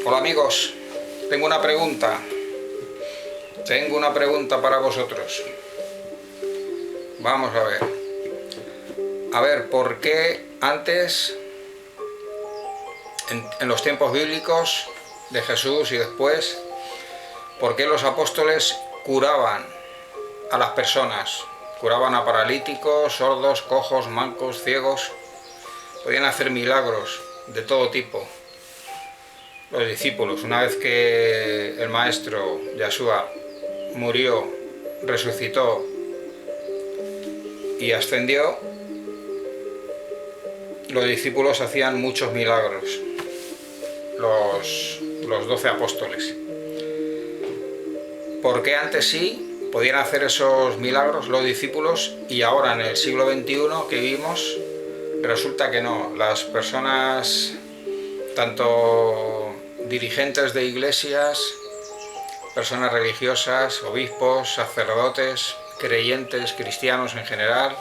Hola amigos, tengo una pregunta para vosotros. Vamos a ver, ¿por qué antes, en los tiempos bíblicos de Jesús y después, por qué los apóstoles curaban a las personas? Curaban a paralíticos, sordos, cojos, mancos, ciegos, podían hacer milagros de todo tipo. Los discípulos, una vez que el maestro Yeshua murió, resucitó y ascendió, los discípulos hacían muchos milagros, los 12 apóstoles. ¿Por qué antes sí podían hacer esos milagros los discípulos y ahora en el siglo XXI que vivimos resulta que no? Las personas, tanto dirigentes de iglesias, personas religiosas, obispos, sacerdotes, creyentes, cristianos en general,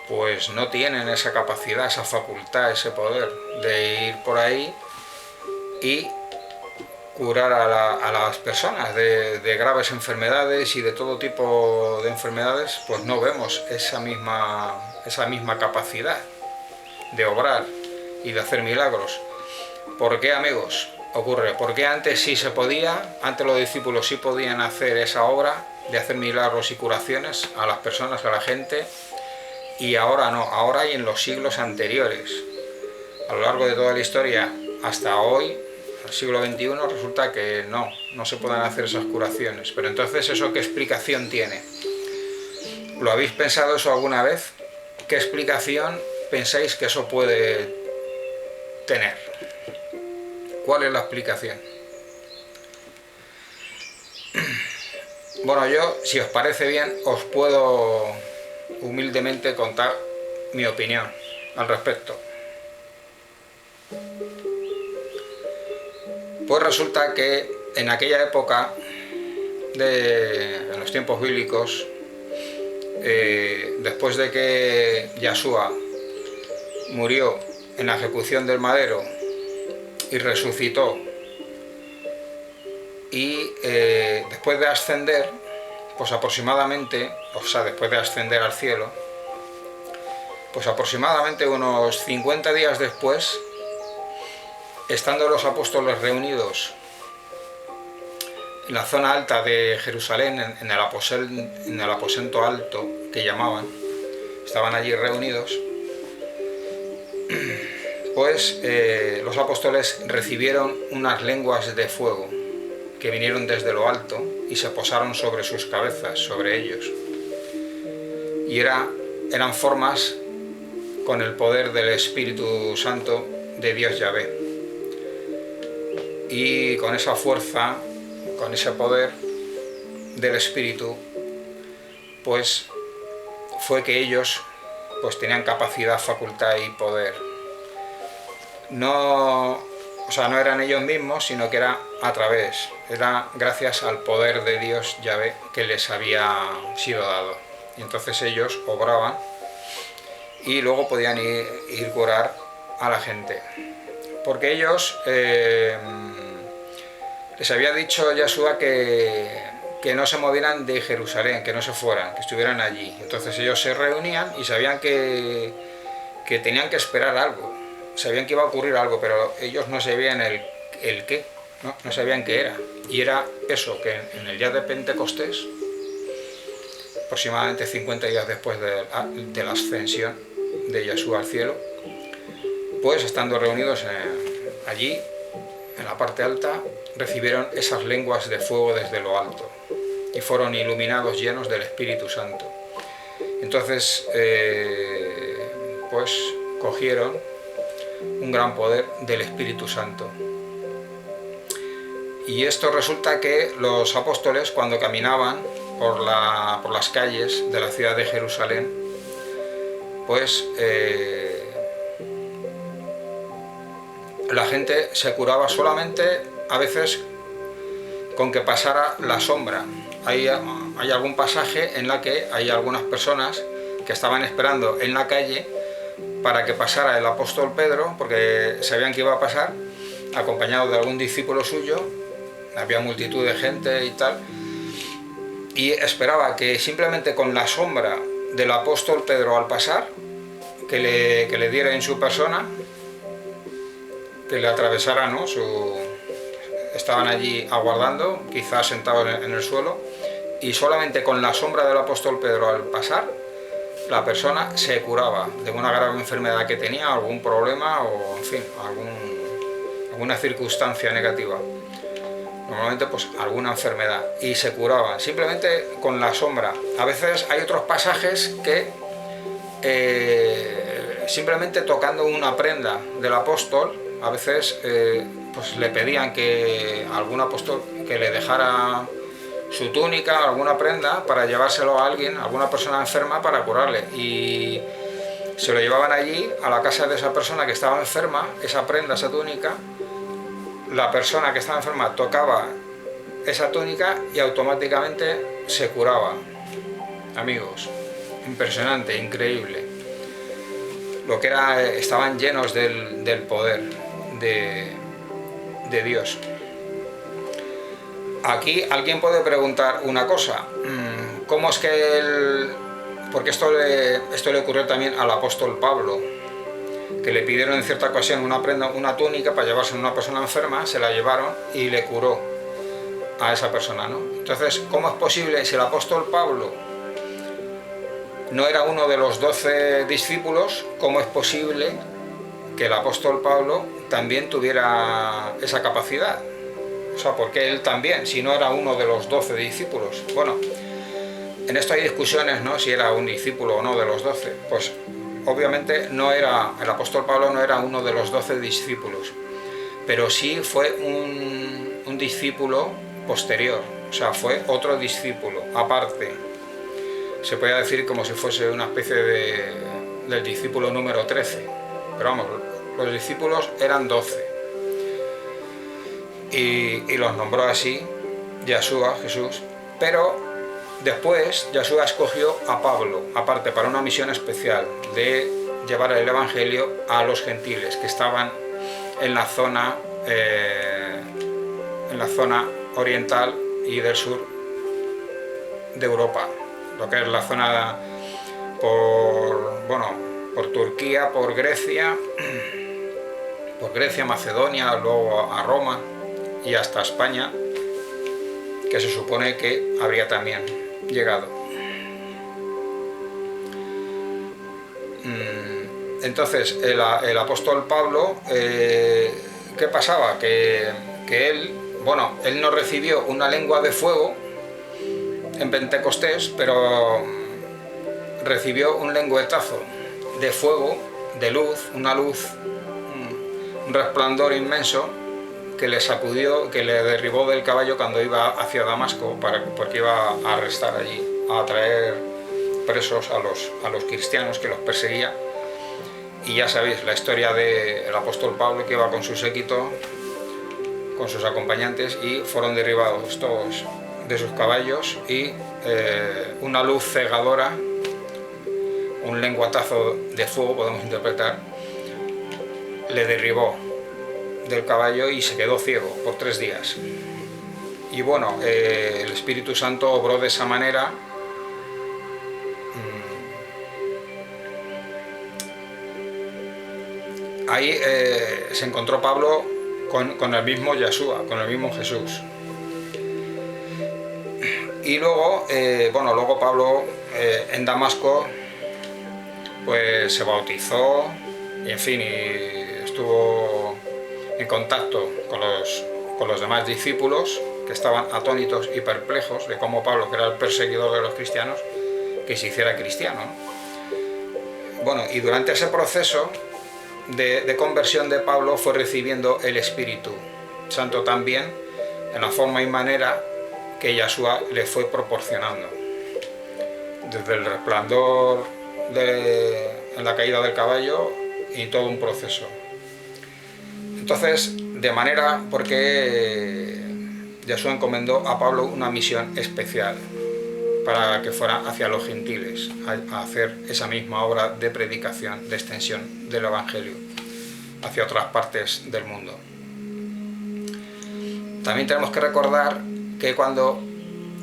pues no tienen esa capacidad, esa facultad, ese poder de ir por ahí y curar a las personas de graves enfermedades y de todo tipo de enfermedades. Pues no vemos esa misma capacidad de obrar y de hacer milagros. ¿Por qué, amigos, ocurre? Porque antes sí se podía, antes los discípulos sí podían hacer esa obra de hacer milagros y curaciones a las personas, a la gente, y ahora no, ahora y en los siglos anteriores. A lo largo de toda la historia hasta hoy, el siglo XXI, resulta que no se pueden hacer esas curaciones. Pero entonces, ¿eso qué explicación tiene? ¿Lo habéis pensado eso alguna vez? ¿Qué explicación pensáis que eso puede tener? ¿Cuál es la explicación? Bueno, yo, si os parece bien, os puedo humildemente contar mi opinión al respecto. Pues resulta que en aquella época, en los tiempos bíblicos, después de que Yeshua murió en la ejecución del madero y resucitó, y después de ascender, pues aproximadamente, después de ascender al cielo, pues aproximadamente unos 50 días después, estando los apóstoles reunidos en la zona alta de Jerusalén, en el aposento alto que llamaban, estaban allí reunidos, pues los apóstoles recibieron unas lenguas de fuego que vinieron desde lo alto y se posaron sobre sus cabezas, sobre ellos. Y eran formas con el poder del Espíritu Santo de Dios Yahvé. Y con esa fuerza, con ese poder del Espíritu, pues fue que ellos pues tenían capacidad, facultad y poder. No eran ellos mismos, sino que era gracias al poder de Dios Yahvé que les había sido dado. Y entonces ellos obraban y luego podían ir curar a la gente. Porque ellos, les había dicho Yeshua que no se movieran de Jerusalén, que no se fueran, que estuvieran allí. Entonces ellos se reunían y sabían que tenían que esperar algo. Sabían que iba a ocurrir algo, pero ellos no sabían el qué, no sabían qué era. Y era eso, que en el día de Pentecostés, aproximadamente 50 días después de la ascensión de Yeshua al cielo, pues estando reunidos allí, en la parte alta, recibieron esas lenguas de fuego desde lo alto y fueron iluminados, llenos del Espíritu Santo. Entonces, pues cogieron un gran poder del Espíritu Santo. Y esto resulta que los apóstoles, cuando caminaban por las calles de la ciudad de Jerusalén, pues la gente se curaba solamente a veces con que pasara la sombra. Hay algún pasaje en la que hay algunas personas que estaban esperando en la calle para que pasara el apóstol Pedro, porque sabían que iba a pasar, acompañado de algún discípulo suyo, había multitud de gente y tal, y esperaba que simplemente con la sombra del apóstol Pedro al pasar, que le diera en su persona, que le atravesara, ¿no? Estaban allí aguardando, quizás sentados en el suelo, y solamente con la sombra del apóstol Pedro al pasar, la persona se curaba de una grave enfermedad que tenía, algún problema o, en fin, alguna circunstancia negativa. Normalmente pues alguna enfermedad, y se curaban simplemente con la sombra. A veces hay otros pasajes que simplemente tocando una prenda del apóstol, a veces pues le pedían que algún apóstol que le dejara su túnica, alguna prenda para llevárselo a alguien, a alguna persona enferma, para curarle, y se lo llevaban allí a la casa de esa persona que estaba enferma, esa prenda, esa túnica. La persona que estaba enferma tocaba esa túnica y automáticamente se curaba. Amigos, impresionante, increíble. Lo que era, estaban llenos del poder de Dios. Aquí alguien puede preguntar una cosa: ¿cómo es que porque esto le ocurrió también al apóstol Pablo, que le pidieron en cierta ocasión una prenda, una túnica para llevarse a una persona enferma, se la llevaron y le curó a esa persona, ¿no? Entonces, ¿cómo es posible, si el apóstol Pablo no era uno de los 12 discípulos, cómo es posible que el apóstol Pablo también tuviera esa capacidad? O sea, ¿por qué él también, si no era uno de los 12 discípulos? Bueno, en esto hay discusiones, ¿no? Si era un discípulo o no de los 12. Pues obviamente no era, el apóstol Pablo no era uno de los 12 discípulos, pero sí fue un discípulo posterior, o sea, fue otro discípulo, aparte. Se puede decir como si fuese una especie del discípulo número 13, pero vamos, los discípulos eran 12. Y los nombró así, Yeshua, Jesús, pero después Yeshua escogió a Pablo, aparte, para una misión especial de llevar el Evangelio a los gentiles que estaban en la zona oriental y del sur de Europa, lo que es la zona por Turquía, por Grecia, Macedonia, luego a Roma y hasta España, que se supone que habría también llegado. Entonces el apóstol Pablo, ¿qué pasaba? Que él no recibió una lengua de fuego en Pentecostés, pero recibió un lengüetazo de fuego, de luz, una luz, un resplandor inmenso que le sacudió, que le derribó del caballo cuando iba hacia Damasco, porque iba a arrestar allí, a traer presos a los cristianos que los perseguía. Y ya sabéis la historia del apóstol Pablo, que iba con su séquito, con sus acompañantes, y fueron derribados todos de sus caballos, y una luz cegadora, un lenguatazo de fuego, podemos interpretar, le derribó del caballo y se quedó ciego por 3 días. Y bueno, el Espíritu Santo obró de esa manera. Ahí se encontró Pablo con el mismo Yeshua, con el mismo Jesús. Y luego, luego Pablo en Damasco pues se bautizó y, en fin, y estuvo en contacto con los demás discípulos, que estaban atónitos y perplejos de cómo Pablo, que era el perseguidor de los cristianos, que se hiciera cristiano, ¿no? Bueno, y durante ese proceso de conversión de Pablo fue recibiendo el Espíritu Santo también, en la forma y manera que Yeshua le fue proporcionando, desde el resplandor en la caída del caballo y todo un proceso. Entonces, de manera, porque Yeshua encomendó a Pablo una misión especial para que fuera hacia los gentiles, a hacer esa misma obra de predicación, de extensión del Evangelio hacia otras partes del mundo. También tenemos que recordar que cuando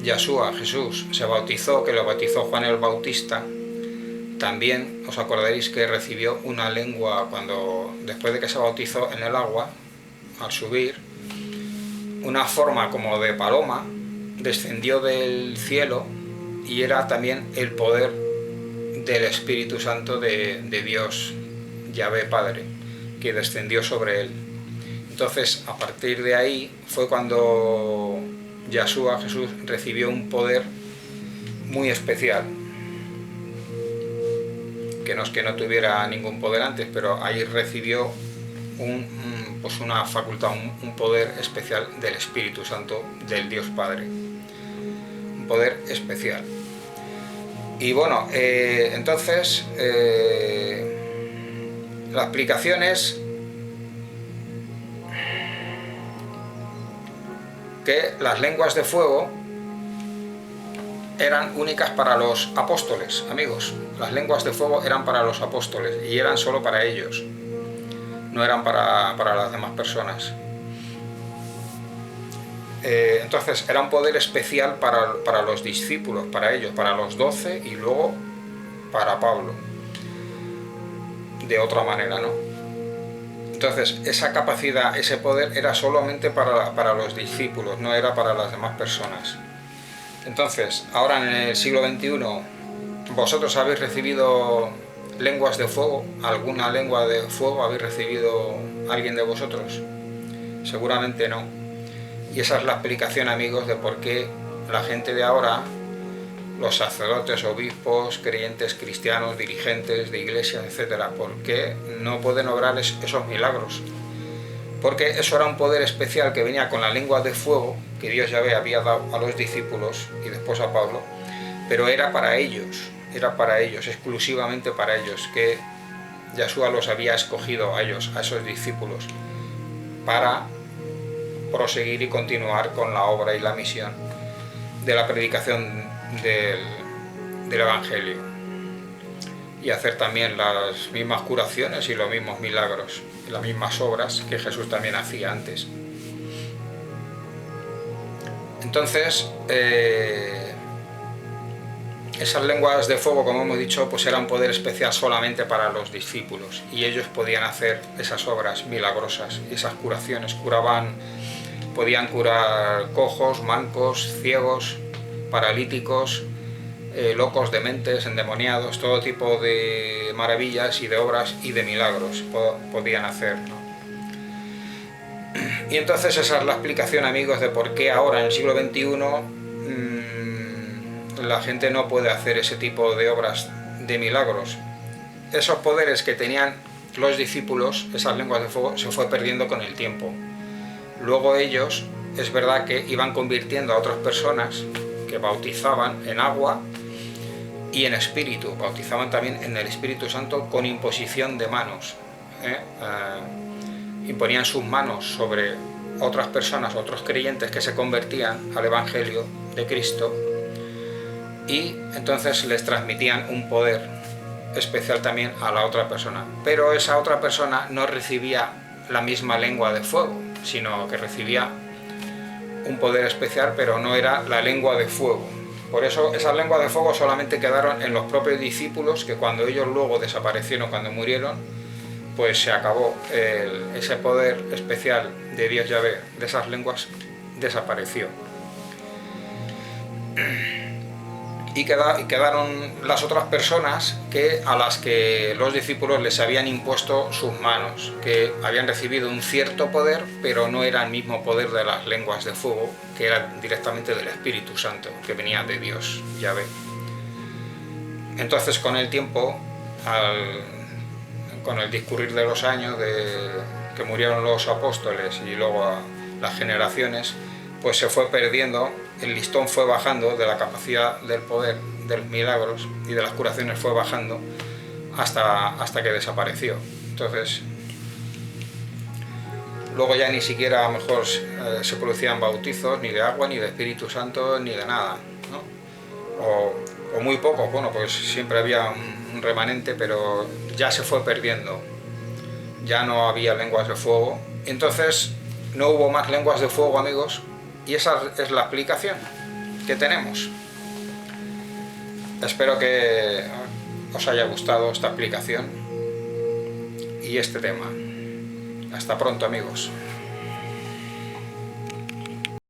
Yeshua, Jesús, se bautizó, que lo bautizó Juan el Bautista, también os acordaréis que recibió una lengua cuando, después de que se bautizó en el agua, al subir, una forma como de paloma descendió del cielo y era también el poder del Espíritu Santo de Dios, Yahvé Padre, que descendió sobre él. Entonces, a partir de ahí fue cuando Yeshua, Jesús, recibió un poder muy especial, que no es que no tuviera ningún poder antes, pero ahí recibió pues una facultad, un poder especial del Espíritu Santo, del Dios Padre, un poder especial. Y bueno, entonces la explicación es que las lenguas de fuego eran únicas para los apóstoles, amigos. Las lenguas de fuego eran para los apóstoles y eran solo para ellos, no eran para las demás personas. Entonces era un poder especial para los discípulos, para ellos, para los 12 y luego para Pablo, de otra manera, ¿no? Entonces esa capacidad, ese poder era solamente para los discípulos, no era para las demás personas. Entonces, ahora en el siglo XXI, ¿vosotros habéis recibido lenguas de fuego? ¿Alguna lengua de fuego habéis recibido alguien de vosotros? Seguramente no. Y esa es la explicación, amigos, de por qué la gente de ahora, los sacerdotes, obispos, creyentes cristianos, dirigentes de iglesias, etcétera, ¿por qué no pueden obrar esos milagros? Porque eso era un poder especial que venía con la lengua de fuego que Dios ya había dado a los discípulos y después a Pablo, pero era para ellos, exclusivamente para ellos, que Yeshua los había escogido a ellos, a esos discípulos, para proseguir y continuar con la obra y la misión de la predicación del Evangelio y hacer también las mismas curaciones y los mismos milagros, las mismas obras que Jesús también hacía antes. Entonces, esas lenguas de fuego, como hemos dicho, pues era un poder especial solamente para los discípulos y ellos podían hacer esas obras milagrosas, esas curaciones, podían curar cojos, mancos, ciegos, paralíticos, locos, dementes, endemoniados, todo tipo de maravillas y de obras y de milagros podían hacer, ¿no? Y entonces esa es la explicación, amigos, de por qué ahora en el siglo XXI la gente no puede hacer ese tipo de obras de milagros. Esos poderes que tenían los discípulos, esas lenguas de fuego, se fue perdiendo con el tiempo. Luego ellos, es verdad que iban convirtiendo a otras personas que bautizaban en agua y en espíritu, bautizaban también en el Espíritu Santo con imposición de manos. Imponían sus manos sobre otras personas, otros creyentes que se convertían al Evangelio de Cristo y entonces les transmitían un poder especial también a la otra persona. Pero esa otra persona no recibía la misma lengua de fuego, sino que recibía un poder especial, pero no era la lengua de fuego. Por eso esas lenguas de fuego solamente quedaron en los propios discípulos, que cuando ellos luego desaparecieron, cuando murieron, pues se acabó ese poder especial de Dios Yahvé, de esas lenguas, desapareció. Y quedaron las otras personas a las que los discípulos les habían impuesto sus manos, que habían recibido un cierto poder, pero no era el mismo poder de las lenguas de fuego, que era directamente del Espíritu Santo, que venía de Dios, Yahvé. Entonces, con el tiempo, con el discurrir de los años, que murieron los apóstoles y luego las generaciones, pues se fue perdiendo, el listón fue bajando de la capacidad del poder, de los milagros y de las curaciones fue bajando hasta que desapareció. Entonces, luego ya ni siquiera a lo mejor se producían bautizos ni de agua, ni de Espíritu Santo, ni de nada, ¿no? O muy poco, bueno, pues siempre había un remanente, pero ya se fue perdiendo, ya no había lenguas de fuego. Entonces, no hubo más lenguas de fuego, amigos, y esa es la explicación que tenemos. Espero que os haya gustado esta explicación y este tema. Hasta pronto, amigos.